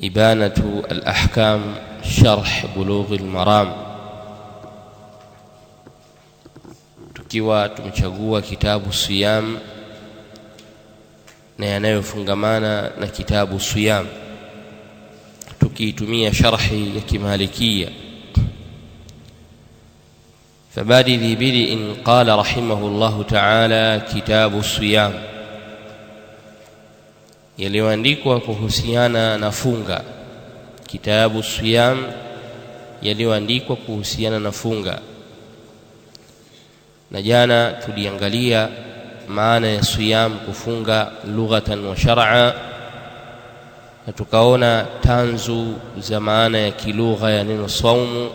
إبانة الأحكام شرح بلوغ المرام, tukiwa tumechagua kitabu siyam na yanayofungamana na kitabu siyam, tukitumia sharhi ya kimalikia. فبادئ ذي بدء قال رحمه الله تعالى كتاب الصيام, yaliyoandikwa kuhusiana na funga. Kitabu siyam, yaliyoandikwa kuhusiana na funga. Na jana tuliangalia maana ya siyam, kufunga lughatan wa shar'a, na tukaona tanzu za maana ya kilugha ya neno saumu,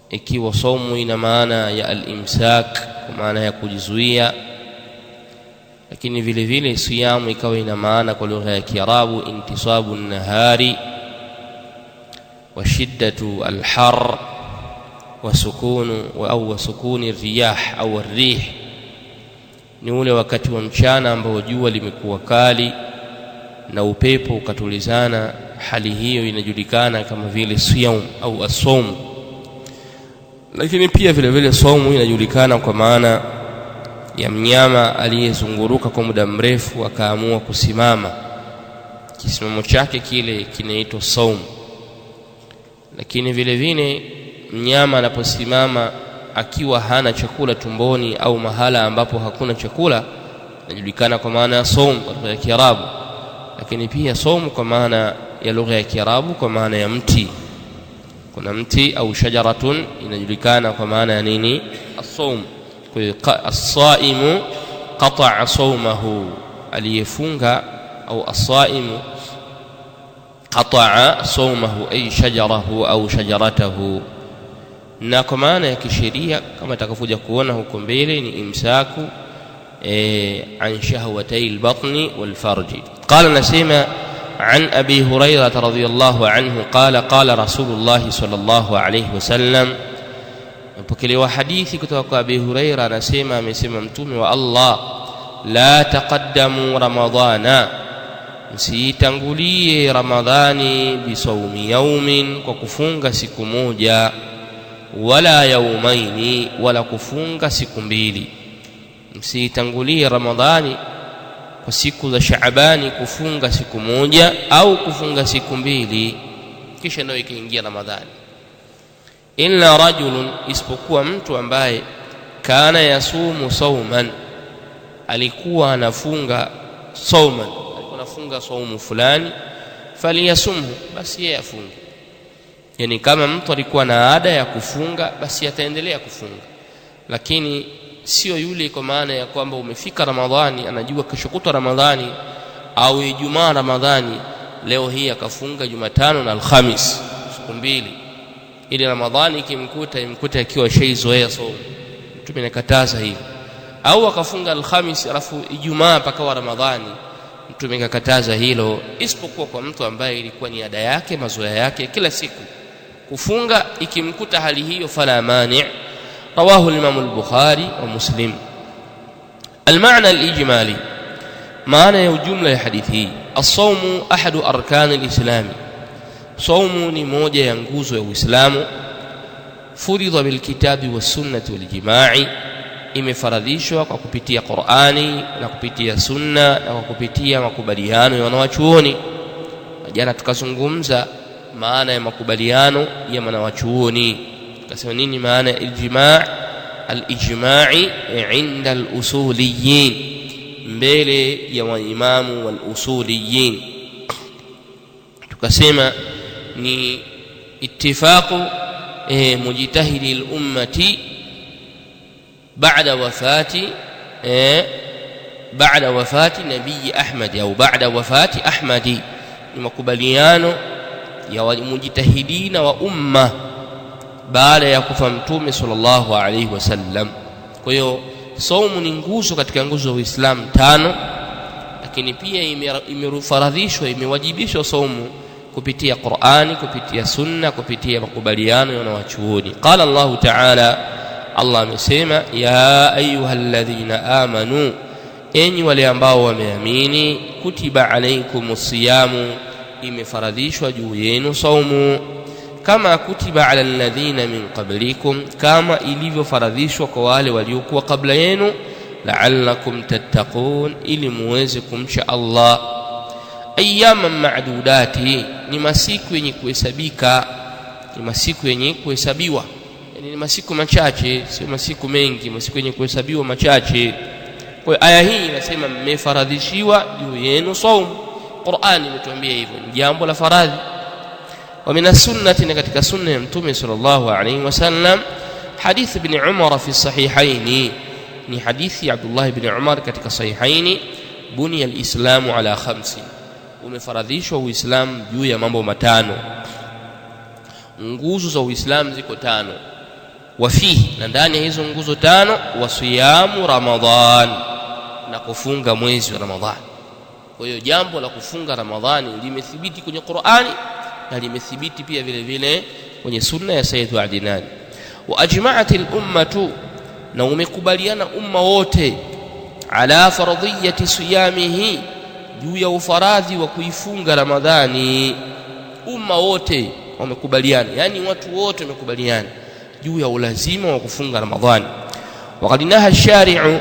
ikiwa saumu ina maana ya al-imsak, kwa maana ya kujizuia, lakini vile vile siyamu ikawa ina maana kwa lugha ya Kiarabu intisabu an-nahari wa shiddatu al-har wa sukuni riyah au ar-rih, ni ule wakati wa mchana ambao jua limekuwa kali na upepo ukatulizana. Hali hiyo inajulikana kama vile siyam au as-sawm. Lakini pia vile vile saumu inajulikana kwa maana ya mnyama aliyezunguruka kwa muda mrefu akaamua kusimama, kisimamo chake kile kinaitwa saum. Lakini vile vile mnyama anaposimama akiwa hana chakula tumboni au mahala ambapo hakuna chakula, inajulikana kwa maana ya saum kwa lugha ya Kiarabu. Lakini pia saum kwa maana ya lugha ya Kiarabu kwa maana ya mti. Kuna mti au shajaratun, inajulikana kwa maana ya nini? As-saum. Kwa hiyo as-saimu qata'a sawmahu, aliyefunga au as-saimu qata'a sawmahu ay shajarahu au shajaratahu. Na kwa maana ya kisheria kama tutakapokuja kuona huko mbele ni imsaku an shahwatay al-batni wal-farji. Qala nasema عن أبي هريرة رضي الله عنه قال قال رسول الله صلى الله عليه وسلم, mpokelewa hadithi kutoka kwa Abi Huraira anasema, amesema mtume wa Allah, la taqaddamu ramadhana, msitangulie ramadhani bisawmi yawmin, kwa kufunga siku moja, wala yawmaini, wala kufunga siku mbili. Msitangulie ramadhani kwa siku za Shaabani kufunga siku moja au kufunga siku mbili kisha ndio ikaingia Ramadhani. Illa rajulun, isipokuwa mtu ambaye kana yasumu sauman, alikuwa anafunga sauman, alikuwa anafunga saumu fulani, faliyasumhu, basi yeye afunge. Yani kama mtu alikuwa na ada ya kufunga, basi ataendelea kufunga. Lakini sio yule kwa maana ya kwamba umefika Ramadhani anajua kesho kutwa Ramadhani au Ijumaa Ramadhani, leo hii akafunga Jumatano na Alhamis siku mbili, ili Ramadhani imkuta akiwa shaizoea saumu. Mtume anakataza hivi. Au akafunga Alhamis alafu Ijumaa pakawa Ramadhani, Mtume akakataza hilo, isipokuwa kwa mtu ambaye ilikuwa ni ada yake, mazoea yake kila siku kufunga. Ikimkuta hali hiyo, fala mani'. رواه الإمام البخاري ومسلم. المعنى الإجمالي, معنى الجملة الحديثية: الصوم أحد أركان الإسلام, صوم موجة ينجوز الإسلام. فرض بالكتاب والسنة والجماع, imefaradhishwa kwa kupitia Qur'ani na kupitia sunna na kupitia makubaliano ya wanawachuoni. Jana tukazungumza maana ya makubaliano ya wanawachuoni. Kasema nini maana ijma'? Al-ijma'i 'inda al-usuliyin, mbele ya waimamu wal-usuliyin. Tukasema ni ittifaqu mujtahidi al-ummati ba'da wafati nabii Ahmad au ba'da wafati Ahmadi, ni makubaliano ya mujtahidina wa umma baada ya kufa Mtume sallallahu alayhi wasallam. Kwa hiyo saumu ni nguzo katika nguzo za Uislamu tano, lakini pia imefaradhishwa, imewajibishwa saumu kupitia Qur'ani, kupitia sunna, kupitia makubaliano ya wanawachuoni. Qala Allah ta'ala, Allah amesema, ya ayyuhalladhina amanu, enyi wale ambao wameamini, kutiba alaykumus siyamu, imefaradhishwa juu yenu saumu, kama kutiba ala alladhina min qablikum, kama ilivyofaradhishwa kwa wale waliokuwa kabla yenu, la'allakum tattaqun, ili muweze kumcha Allah. Ayyaman ma'dudati, ni masiku yenye kuhesabika, ni masiku yenye kuhesabiwa, yani ni masiku machache, sio masiku mengi, masiku yenye kuhesabiwa machache. Kwa aya hii inasema mmefaradhishiwa juu yenu saumu. Qur'an imetuambia hivyo, ni jambo la faradhi. Wa min as-sunnati, na katika sunna ya Mtume sallallahu alayhi wasallam, hadith ibn Umar fi sahihaini, ni hadithi ya Abdullah ibn Umar katika sahihaini, buniya al-islamu ala khamsi, umefaradhishwa Uislamu juu ya mambo matano. Nguzo za Uislamu ziko tano. Wafihi, na ndani ya hizo nguzo tano, wasiyamu Ramadhan, na kufunga mwezi wa Ramadhani. Kwa hiyo jambo la kufunga Ramadhani limethibiti kwenye Qur'ani na limethibiti pia vile vile kwenye sunna ya Sayyid Adnan. Wa ajma'atil ummatu, na umekubaliana umma wote, ala fardhiyati siyamihi, juu ya ufaradhi wa kuifunga Ramadhani. Umma wote wamekubaliana, yani watu wote wamekubaliana juu ya ulazima wa kufunga Ramadhani. Waqad naha ash-shari'u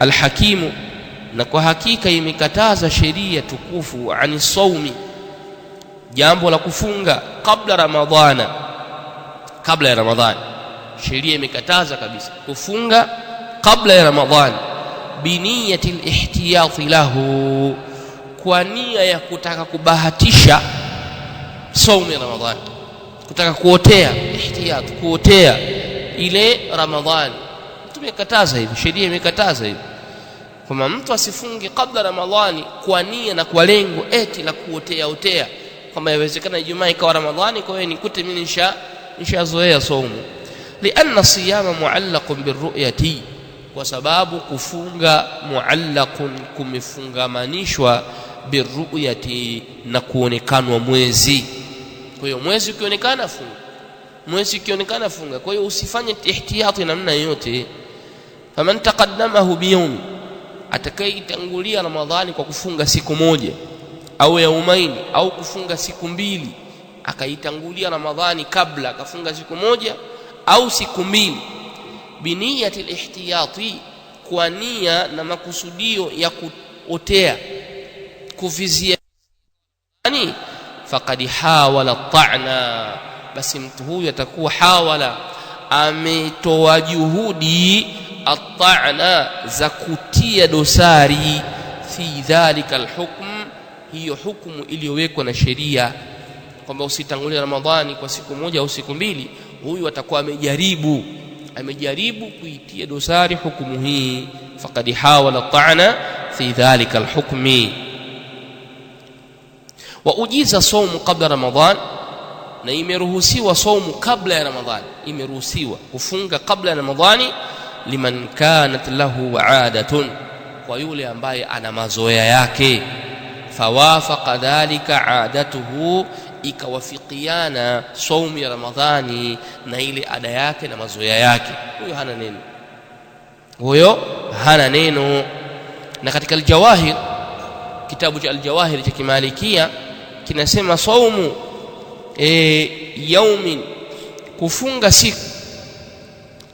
al-hakim, na kwa hakika imekataza sheria tukufu ani saumi, jambo la kufunga kabla Ramadhana, kabla ya Ramadhani. Sheria imekataza kabisa kufunga kabla ya Ramadhani, biniyati al-ihtiyat lahu, kwa nia ya kutaka kubahatisha saumu ya Ramadhani, kutaka kuotea, ihtiyat, kuotea ile Ramadhani. Tumekataza hivi, sheria imekataza hivi, kama mtu asifunge kabla Ramadhani kwa nia na kwa lengo eti la kuotea, kama yawezekana Ijumaa ikawa Ramadhani, kwa hiyo nikute mimi nishazoea saumu. Lianna siyama muallaqun birru'yati, kwa sababu kufunga muallaqun, kumefungamanishwa birru'yati, na kuonekanwa mwezi. Kwa hiyo mwezi ukionekana funga, mwezi ukionekana funga. Kwa hiyo usifanye ihtiyati namna yote. Faman taqaddamahu biyawm, atakayeitangulia Ramadhani kwa kufunga siku moja au yaumaini, au kufunga siku mbili, akaitangulia Ramadhani kabla, akafunga siku moja au siku mbili, biniyati al-ihtiyati, kwa nia na makusudio ya kuotea, kuvizia, yani faqad hawala ta'na, basi mtu huyu atakuwa hawala, ametoa juhudi, at-ta'na, za kutia dosari, fi dhalika al-hukm, hiyo hukumu iliyowekwa na sheria, kwamba usitangulie Ramadhani kwa siku moja au siku mbili. Huyu atakuwa amejaribu kuitia dosari hukumu hii, faqad hawala ta'na fi dhalika al-hukmi. Wa ujiza saumu qabla Ramadhan, na imeruhusiwa saumu kabla ya Ramadhani, imeruhusiwa kufunga kabla ya Ramadhani, liman kanat lahu adatun, kwa yule ambaye ana mazoea yake, fawafaqa dhalika adatuhu, ikawafikiana saumu ya Ramadhani na ile ada yake na mazoea yake, huyo hana neno, huyo hana neno. Na katika al-Jawahir, kitabu cha al-Jawahir cha Kimalikia kinasema saumu yaumin, kufunga siku,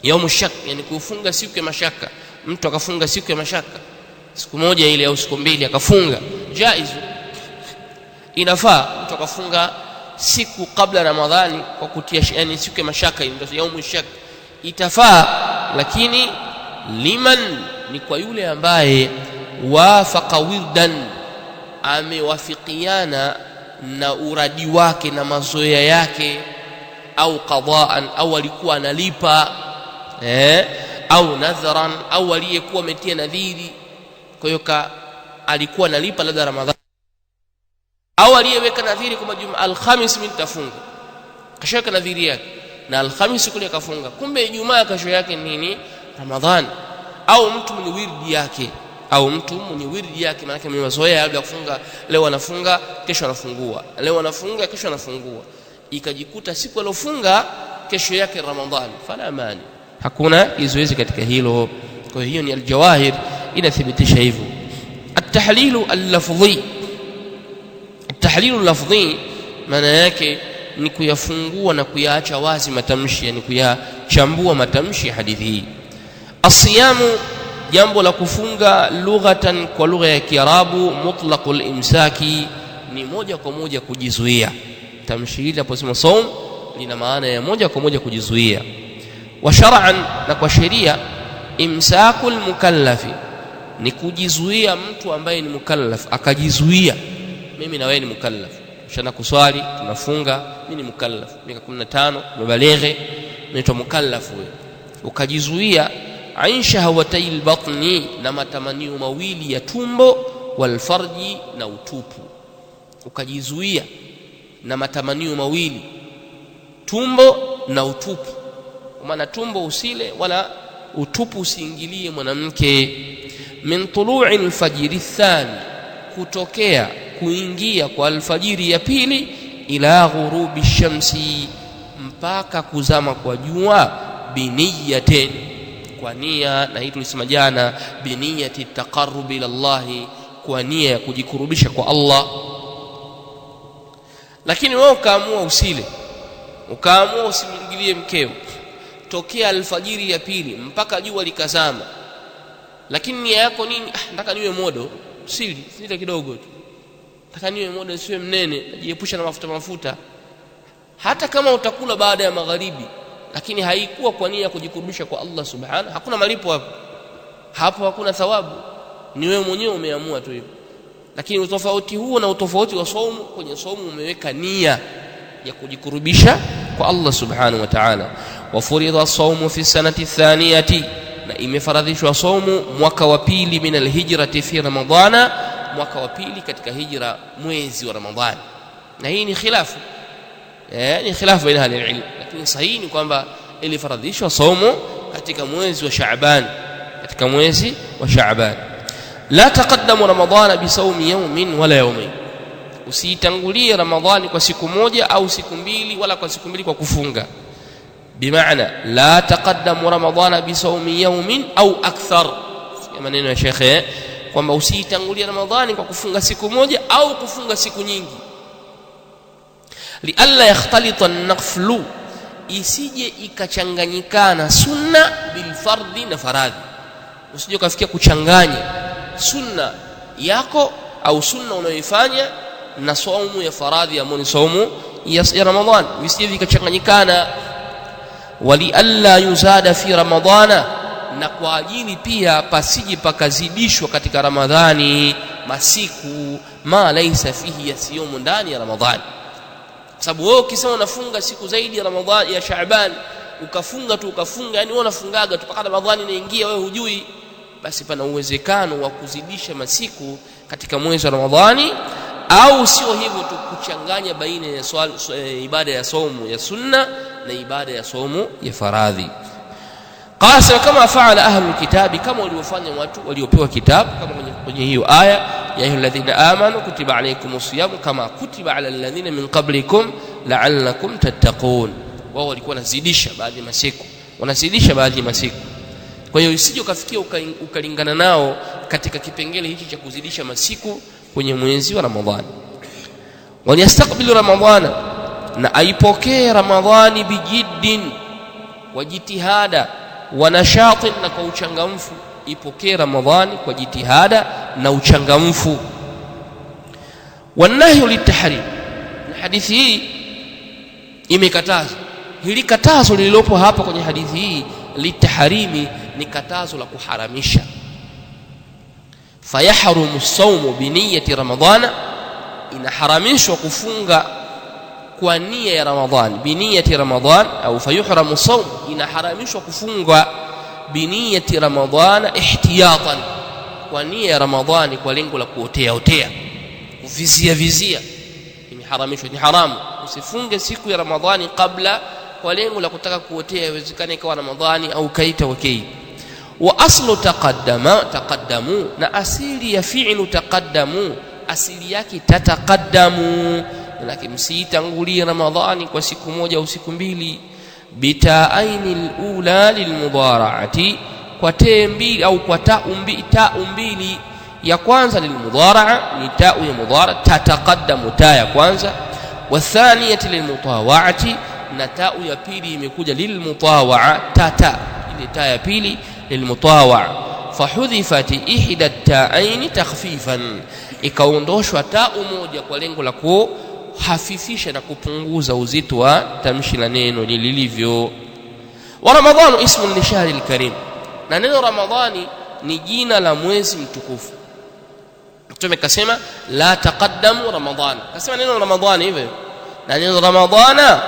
yaumu shak, yani kufunga siku ya mashaka. Mtu akafunga siku ya mashaka, siku moja ile au siku mbili akafunga, jaizu, inafaa. Mtu akafunga siku kabla Ramadhani kwa kutia, yani siku ya mashaka, ndio yaumu shak, itafaa. Lakini liman, ni kwa yule ambaye wafaqa wirdan, amewafikiana na uradi wake na mazoea yake, au qadaan, au alikuwa analipa, au nadharan, au aliyekuwa ametia nadhiri. Kwa hiyo alikuwa analipa labda Ramadhani, au aliyeweka nadhiri kwamba Alhamis mimi nitafunga, kashaweka nadhiri yake na Alhamis kule akafunga, kumbe Ijumaa kesho yake nini? Ramadhani. Au mtu mwenye wirdi yake, maana yake mwenye mazoea labda kufunga, leo anafunga kesho anafungua, leo anafunga kesho anafungua, ikajikuta siku alofunga kesho yake Ramadhani, fala mani, hakuna kizuizi katika hilo. Kwa hiyo ni al-Jawahir inathibitisha hivyo. At-tahlilu al-lafdhi, at-tahlilu al-lafdhi maana yake ni kuyafungua na kuyaacha wazi matamshi, yani kuyachambua matamshi ya hadithi hii. As-siyamu, jambo la kufunga, lughatan, kwa lugha ya Kiarabu, mutlaqul imsaki, ni moja kwa moja kujizuia. Tamshi hili aposema saum lina maana ya moja kwa moja kujizuia. Wa shar'an, na kwa sheria, imsakul mukallafi, ni kujizuia mtu ambaye ni mukallaf akajizuia. Mimi na wewe ni mukallaf, shana kuswali, tunafunga, mimi ni mukallaf, miaka 15, umebalighe, unaitwa mukallaf wewe. Ukajizuia aisha hawatayil batni, na matamanio mawili ya tumbo, wal farji, na utupu. Ukajizuia na matamanio mawili, tumbo na utupu. Kwa maana tumbo usile wala utupu usiingilie mwanamke. Min tulu'i al-fajr ath-thani, kutokea kuingia kwa alfajiri ya pili, ila ghurubi shamsi, mpaka kuzama kwa jua, biniyatin, kwa nia, na hii tulisema jana, biniyati taqarrub ila Allah, kwa nia ya kujikurubisha kwa Allah. Lakini wewe ukaamua usile, ukaamua usimwingilie mkeo tokea alfajiri ya pili mpaka jua likazama, lakini nia yako nini? Nataka niwe modo, sili kidogo tu, nataka niwe modo, siwe mnene, najiepusha na mafuta. Hata kama utakula baada ya magharibi, lakini haikuwa kwa nia ya kujikurubisha kwa Allah subhanahu, hakuna malipo hapo, hakuna thawabu, ni wewe mwenyewe umeamua tu hivyo. Lakini utofauti huo na utofauti wa saumu, kwenye saumu umeweka nia ya kujikurubisha kwa Allah subhanahu wa ta'ala. Wa furidha saumu fi sanati thaniyati, na imefaradhishwa saumu mwaka wa pili, min alhijrati fi ramadhana, mwaka wa pili katika hijra, mwezi wa Ramadhani. Na hii ni khilafu, ni khilafu baina ahli ilm, lakini sahihi ni kwamba ilifaradhishwa saumu katika mwezi wa Shaaban, katika mwezi wa Shaaban. La taqaddamu ramadhana bi sawmi yawmin wala yawmayn, usitangulie Ramadhani kwa siku moja au siku mbili, wala kwa siku mbili kwa kufunga. Bimaana la taqaddamu ramadhana bi sawmi yawmin au akthar, maneno ya shekhe kwamba usitangulie Ramadhani kwa kufunga siku moja au kufunga siku nyingi. Li alla yakhtalita an-naflu, isije ikachanganyikana sunna bil fardhi na faradhi. Usije ukafikia kuchanganya sunna yako au sunna unayoifanya na saumu ya faradhi ambayo ni saumu ya Ramadhani, visije vikachanganyikana. Wali alla yuzada fi ramadhana, na kwa ajili pia pasije pakazidishwa katika Ramadhani masiku, ma laysa fihi yasiyomu, ndani ya Ramadhani. Sababu wewe ukisema unafunga siku zaidi ya Ramadhani ya Shaaban, ukafunga tu ukafunga, yani wewe unafungaga tu mpaka Ramadhani inaingia, wewe hujui, basi pana uwezekano wa kuzidisha masiku katika mwezi wa Ramadhani. Au sio hivyo tu, kuchanganya baina ya ibada ya saumu ya sunna na ibada ya saumu ya faradhi. Qasa kama faala ahlul kitabi, kama waliofanya watu waliopewa kitabu, kama kwenye hiyo aya, ya ayyuhalladhina amanu kutiba alaykumus siyam kama kutiba alal ladhina min qablikum la'allakum tattaqun. Wao walikuwa wanazidisha baadhi ya masiku, wanazidisha baadhi ya masiku. Kwa hiyo usije ukafikia ukalingana nao katika kipengele hichi cha kuzidisha masiku kwenye mwezi wa Ramadhani. Waliyastaqbilu Ramadhana, na aipokee Ramadhani bijiddin, wa jitihada, wa nashatin, na kwa uchangamfu. Ipokee Ramadhani kwa jitihada na uchangamfu. Wanahyu litahrim, na hadithi hii imekataza. Hili katazo lililopo hapa kwenye hadithi hii litahrimi, ni katazo la kuharamisha. Fayahrumu as-sawmu bi niyyati ramadhana, inaharamishwa kufunga kwa nia ya Ramadhani, bi niyyati Ramadhan, au fayuhramu as-sawm, inaharamishwa kufunga bi niyyati Ramadhana ihtiyatan, kwa nia ya Ramadhani, kwa lengo la kuotea, kuvizia, imeharamishwa. Ni haramu usifunge siku ya Ramadhani kabla kwa lengo la kutaka kuotea, iwezekane ikawa Ramadhani au kaita wakei. Wa aslu taqaddamu, na asili ya fi'lu taqaddamu, asili yake tataqaddamu, lakini msitangulie Ramadhani kwa siku moja au siku mbili. Bita'ainil ula lilmudhara'ati, kwa te mbili au kwa ta mbili. Ya kwanza lilmudhara'a, ni ta ya mudhara, tataqaddamu ta ya kwanza. Wa thaniyati lilmutawa'ati, na ta ya pili imekuja lilmutawa'a, ta ile ta ya pili lilmutawa'a. Fahudhifat ihda at-ta'ain takhfifan, ikaondoshwa ta moja kwa lengo la kuhafifisha na kupunguza uzito wa tamshi la neno lilivyo. Wa Ramadhanu ismun li shahri al-karim, na neno Ramadhani ni jina la mwezi mtukufu. Mtume kasema la taqaddamu Ramadhan, kasema neno Ramadhani hivyo. Na neno Ramadhana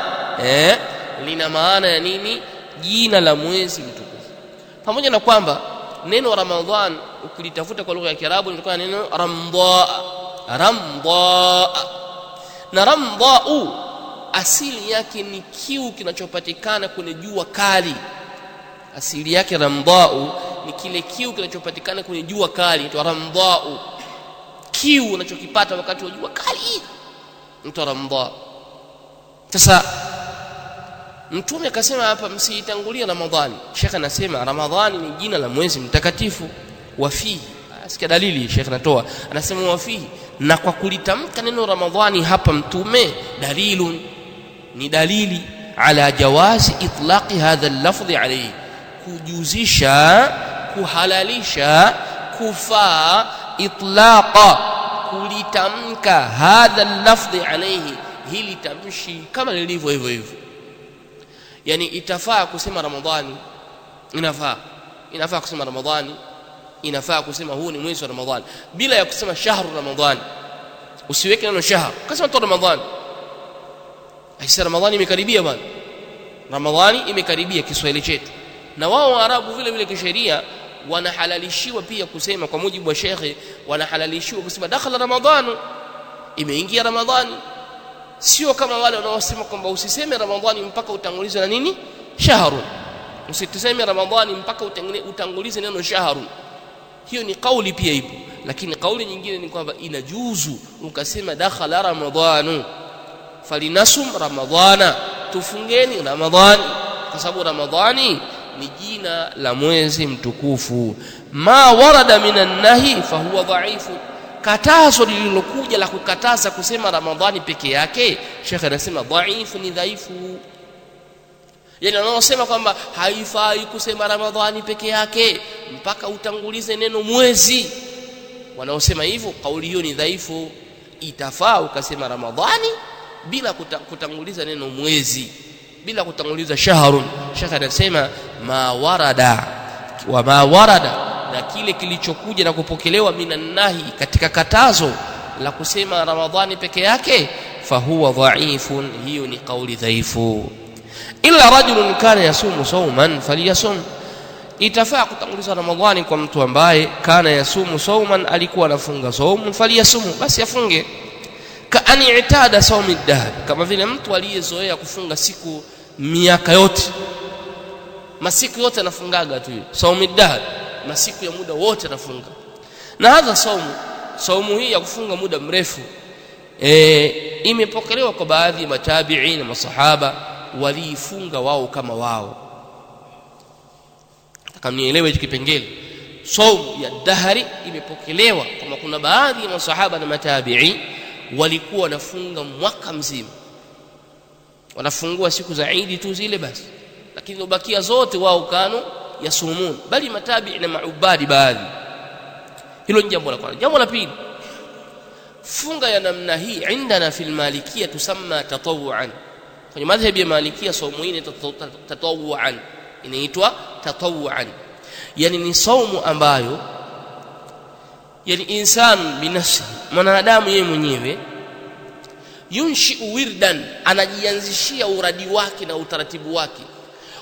lina maana ya nini? Jina la mwezi mtukufu. Pamoja na kwamba neno Ramadhan ukilitafuta kwa lugha ya Kiarabu linatoka neno ramdha. Na ramdha'u asili yake ni kiu kinachopatikana kwenye jua kali. Asili yake ramdha'u ni kile kiu kinachopatikana kwenye jua kali, ndio ramdha'u. Kiu unachokipata wakati wa jua kali ndio ramdha. Sasa Mtume akasema hapa msiitangulia Ramadhani. Sheikh anasema Ramadhani ni jina la mwezi mtakatifu. Wafihi, asikia dalili Sheikh anatoa, anasema wafihi, na kwa kulitamka neno Ramadhani hapa Mtume dalilun, ni dalili ala jawazi itlaqi hadha al-lafdh alayhi, kujuzisha, kuhalalisha, kufaa itlaqa, kulitamka hadha al-lafdh alayhi, hili tamshi kama lilivyo hivyo hivyo. Yani itafaa kusema Ramadhani, inafaa kusema Ramadhani, inafaa kusema huu ni mwezi wa Ramadhani bila ya kusema shahru Ramadhani. Usiweke neno shahru, kasema tu Ramadhani. Aisha Ramadhani imekaribia bwana, Ramadhani imekaribia Kiswahili chetu. Na wao Waarabu vile vile kisheria wanahalalishiwa pia kusema, kwa mujibu wa Sheikh, wanahalalishiwa kusema dakhala Ramadhanu, imeingia Ramadhani. Sio kama wale wanaosema kwamba usiseme Ramadhani mpaka utangulize na nini? Shahru. Usiseme Ramadhani mpaka utangulize neno shahru. Hiyo ni kauli pia ipo, lakini kauli nyingine ni kwamba inajuzu ukasema dakhala Ramadhanu, falinasum Ramadhana, tufungeni Ramadhani, kwa sababu Ramadhani ni jina la mwezi mtukufu. Ma warada minan nahi fa huwa dhaifu, katazo lililokuja la kukataza kusema Ramadhani peke yake, Sheikh anasema dhaifu, ni dhaifu. Yani wanaosema kwamba haifai kusema Ramadhani peke yake mpaka utangulize neno mwezi, wanaosema hivyo kauli hiyo ni dhaifu. Itafaa ukasema Ramadhani bila kutanguliza neno mwezi, bila kutanguliza shahrun. Sheikh anasema ma warada wa ma warada, na kile kilichokuja na kupokelewa minan nahi, katika katazo la kusema Ramadhani peke yake, fa huwa dhaifun, hiyo ni kauli dhaifu. Illa rajulun kana yasumu sawman falyasum, itafaa kutanguliza Ramadhani kwa mtu ambaye kana yasumu sawman, alikuwa anafunga saumu, falyasum, basi afunge. Ka an i'tada sawmi ad-dahr, kama vile mtu aliyezoea kufunga siku miaka yote, masiku yote anafungaga tu, sawmi ad-dahr, masiku ya muda wote anafunga. Na hadha saumu hii ya kufunga muda mrefu imepokelewa kwa baadhi ya matabi'in na masahaba, waliifunga wao kama wao. Kama nielewe hiki kipengele, saumu ya dahari imepokelewa kama kuna baadhi ya masahaba na matabi'in walikuwa wanafunga mwaka mzima, wanafungua siku za Eid tu zile basi, lakini ubakia zote wao kanu yasumun, bali matabi'i na maubadi baadhi. Hilo ni jambo la kwanza. Jambo la pili, funga ya namna hii indana fil malikia tusamma tatawuan. Kwenye madhhabi ya Malikia saumu hii ni tatawuan, inaitwa tatawuan. Yani ni saumu ambayo yani insan binafsi, mwanadamu yeye mwenyewe, yunshi wirdan, anajianzishia uradi wake na utaratibu wake,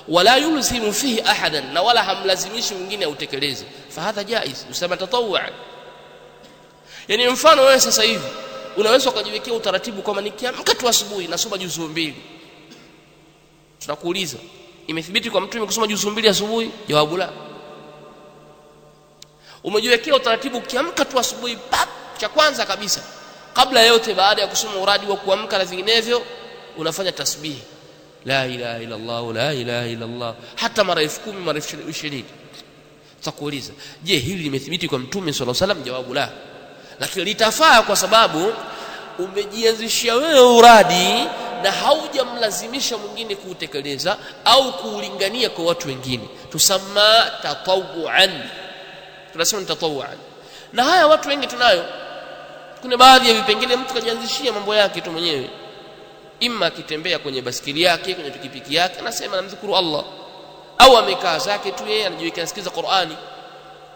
wala yulzimu fihi ahadan, na wala hamlazimishi mwingine autekeleze. Fahadha jaiz, usema tatawuan. Yani mfano wewe sasa hivi unaweza ukajiwekea utaratibu kama nikiamka tu asubuhi nasoma juzuu 2. Tunakuuliza, imethibiti kwa mtume kusoma juzuu 2 asubuhi? Jawabu la. Umejiwekea utaratibu ukiamka tu asubuhi, cha kwanza kabisa kabla yote, baada ya kusoma uradi wa kuamka na vinginevyo, unafanya tasbih la ilaha illa Allah, la ilaha illa Allah, hata mara 10,000 mara 20,000. Tutakuuliza, je, hili limethibiti kwa Mtume sallallahu alaihi wasallam? Jawabu la. Lakini litafaa kwa sababu umejianzishia wewe uradi na haujamlazimisha mwingine kuutekeleza au kuulingania kwa watu wengine. Tusamma tatawuan. Tunasema tatawuan. Na haya watu wengi tunayo. Kuna baadhi ya vipengele mtu kajianzishia mambo yake tu mwenyewe. Imma akitembea kwenye basikeli yake, kwenye pikipiki yake, anasema namdhukuru Allah. Au amekaa zake tu yeye anajiwekea sikiza Qur'ani.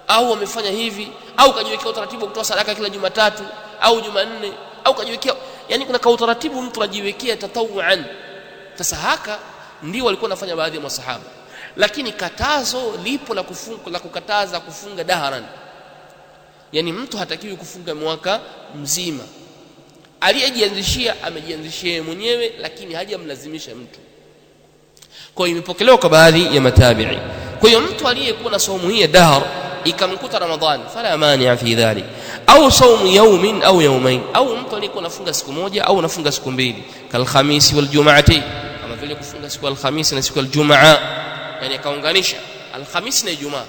Au amefanya hivi, au kajiwekea utaratibu wa kutoa sadaka kila Jumatatu au Jumanne, au kajiwekea, yani kuna utaratibu mtu anajiwekea tatawuan. Sasa haka ndio walikuwa wanafanya baadhi ya masahaba. Lakini katazo lipo la kufunga, la kukataza kufunga daharan. Yani mtu hatakiwi kufunga mwaka mzima. Aliyejianzishia amejianzishia mwenyewe, lakini hajamlazimisha mtu. Kwa hiyo imepokelewa kwa baadhi ya matabi'i. Kwa hiyo mtu aliyekuwa na saumu hii dahar ikamkuta Ramadhani, fala mania fi dhalik, au saumu yawmin au yawmain, au mtu aliyekuwa anafunga siku moja au anafunga siku mbili, kal khamisi wal jum'ati, kama vile kufunga siku al-khamisi na siku al-jum'a, yani akaunganisha al-khamisi na Ijumaa.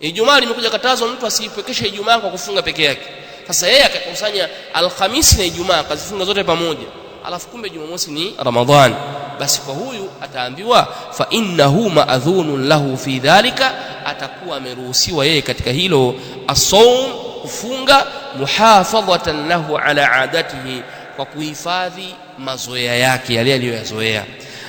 Ijumaa limekuja katazo mtu asipekeshe Ijumaa kwa kufunga peke yake. Sasa yeye akakusanya al-khamisi na Ijumaa akazifunga zote pamoja, alafu kumbe Jumamosi ni Ramadhani. Basi kwa huyu ataambiwa fa innahu ma'dhunun lahu fi dhalika, atakuwa ameruhusiwa yeye katika hilo as-sawm, kufunga, muhafadhatan lahu ala adatihi, kwa kuhifadhi mazoea yake yale aliyoyazoea.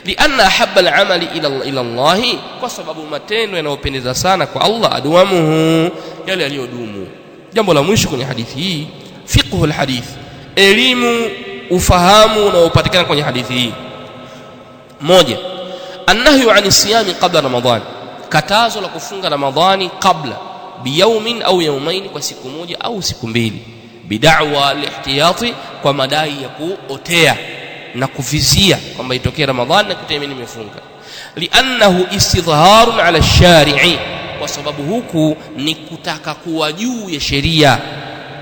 Lianna habba al-amali ila Allah, kwa sababu matendo yanayopendeza sana kwa Allah adwamuhu, yale aliyodumu. Jambo la mwisho kwenye hadithi hii, fiqhu al-hadith, elimu, ufahamu unaopatikana kwenye hadithi hii. Moja, annahyu ani siyami qabla Ramadhan, katazo la kufunga Ramadhani kabla, biyaumin au yaumain, kwa siku moja au siku mbili, bid'wa al-ihtiyati, kwa madai ya kuotea na kuvizia kwamba itokee Ramadhani na kutemea nimefunga. Liannahu istidharun ala ash-shari'i, kwa sababu huku ni kutaka kuwa juu ya sheria,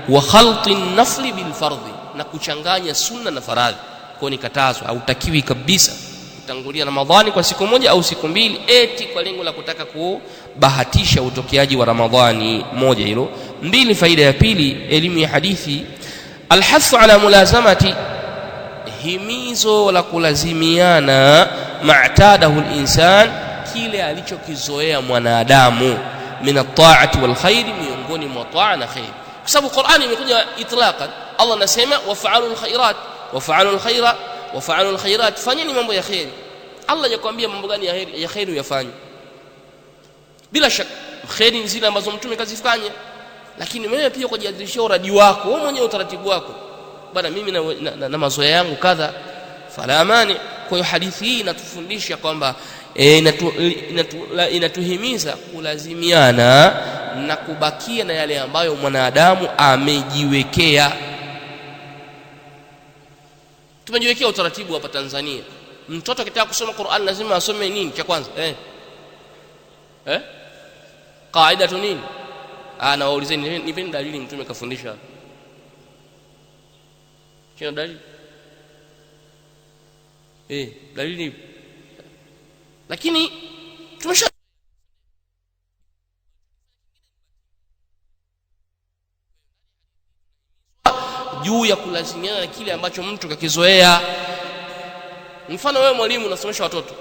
wa khalti an-nafli bil fardhi, na kuchanganya sunna na faradhi. Kwa ni katazo, hautakiwi kabisa kutangulia Ramadhani kwa siku moja au siku mbili eti kwa lengo la kutaka kubahatisha utokeaji wa Ramadhani. Moja hilo. Mbili, faida ya pili, elimu ya hadithi, alhathu ala mulazamati, himizo la kulazimiana, ma'tadahu al-insan, kile alichokizoea mwanadamu, min at-ta'ati wal khair, miongoni mwa taa na khair. Kwa sababu Qur'ani imekuja itlaqan, Allah anasema wafa'alul khairat, wafa'alul khaira, wafa'alul khairat, fanyeni mambo ya khair. Allah hajakwambia mambo gani ya khair uyafanye. Bila shaka khairi zile ambazo mtume kazifanya, lakini wewe pia kujiadhirishia uradi wako wewe mwenyewe, utaratibu wako, bwana mimi na mazoea yangu kadha, fala mani. Kwa hiyo hadithi hii inatufundisha kwamba inatuhimiza kulazimiana na kubakia na yale ambayo mwanadamu amejiwekea. Tumejiwekea utaratibu hapa Tanzania, mtoto akitaka kusoma Qur'an lazima asome nini cha kwanza? Kaida tu nini? Na waulizeni, nipeni dalili mtume kafundisha. Kina dalili? Dalili. Lakini tumesha juu ya kulazimiana na kile ambacho mtu kakizoea. Mfano wewe mwalimu unasomesha watoto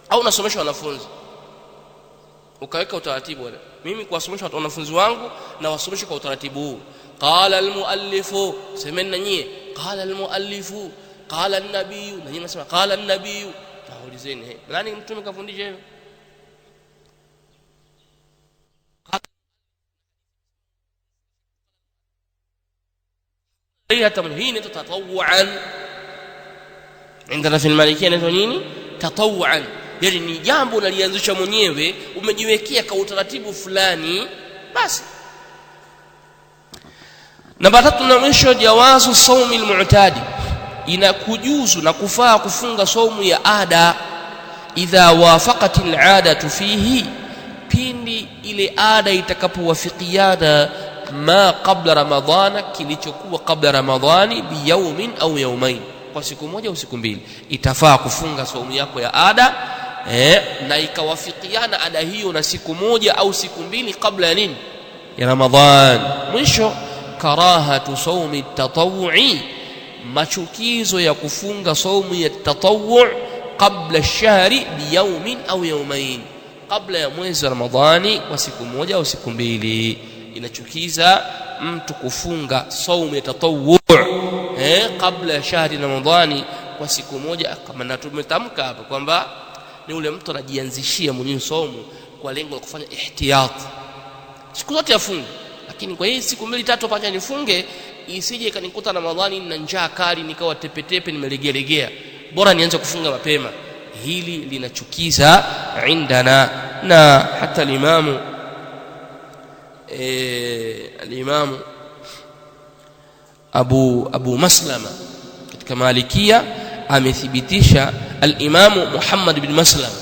au unasomesha wanafunzi, ukaweka utaratibu wale, mimi kuwasomesha wanafunzi wangu na wasomesha kwa utaratibu huu. Qala al-muallifu, semeni nyie, qala al-muallifu, qala an-nabiy, na nyinyi mnasema qala an-nabiy. Naulizeni, nani mtume kafundisha hivyo? hii ni tatawuan. Indana fil malikia ni nini? Tatawuan, yani ni jambo unalianzisha mwenyewe, umejiwekea kwa utaratibu fulani basi. Namba 3 na mwisho, jawazu saumi al-mu'tadi, inakujuzu na kufaa kufunga saumu ya ada, idha wafaqati al-'adatu fihi, pindi ile ada itakapowafikiana ma qabla ramadhana, kilichokuwa qabla ramadhani, bi yawmin au yawmain, kwa siku moja au siku mbili, itafaa kufunga saumu yako ya ada na ikawafikiana ada hiyo na siku moja au siku mbili kabla ya nini, ya Ramadhan. Mwisho, karahatu saumi tatawu'i, machukizo ya kufunga saumu ya tatawwu' kabla ash-shahri biyawmin au yawmayn, kabla ya mwezi wa Ramadhani kwa siku moja au siku mbili. Inachukiza mtu kufunga saumu ya tatawwu' kabla ya shahri Ramadhani kwa siku moja, kama na tumetamka hapa kwamba ni ule mtu anajianzishia mwenyewe saumu kwa lengo la kufanya ihtiyat, siku zote afunge, lakini kwa hii siku mbili tatu pamoja nifunge, isije ikanikuta Ramadhani na njaa kali nikawa tepetepe nimelegea, bora nianze kufunga mapema. Hili linachukiza indana. Na hata al-Imam Abu Maslama katika Malikia amethibitisha, al-Imam Muhammad ibn Maslama,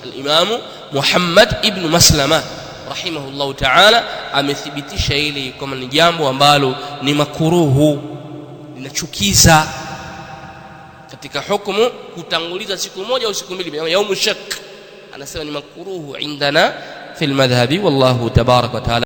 al-Imam Muhammad ibn Maslama rahimahullah ta'ala amethibitisha hili kama ni jambo ambalo ni makruhu, linachukiza katika hukumu kutanguliza siku moja au siku mbili yaumu shak. Anasema ni makruhu indana fil madhhabi, wallahu tabarak wa ta'ala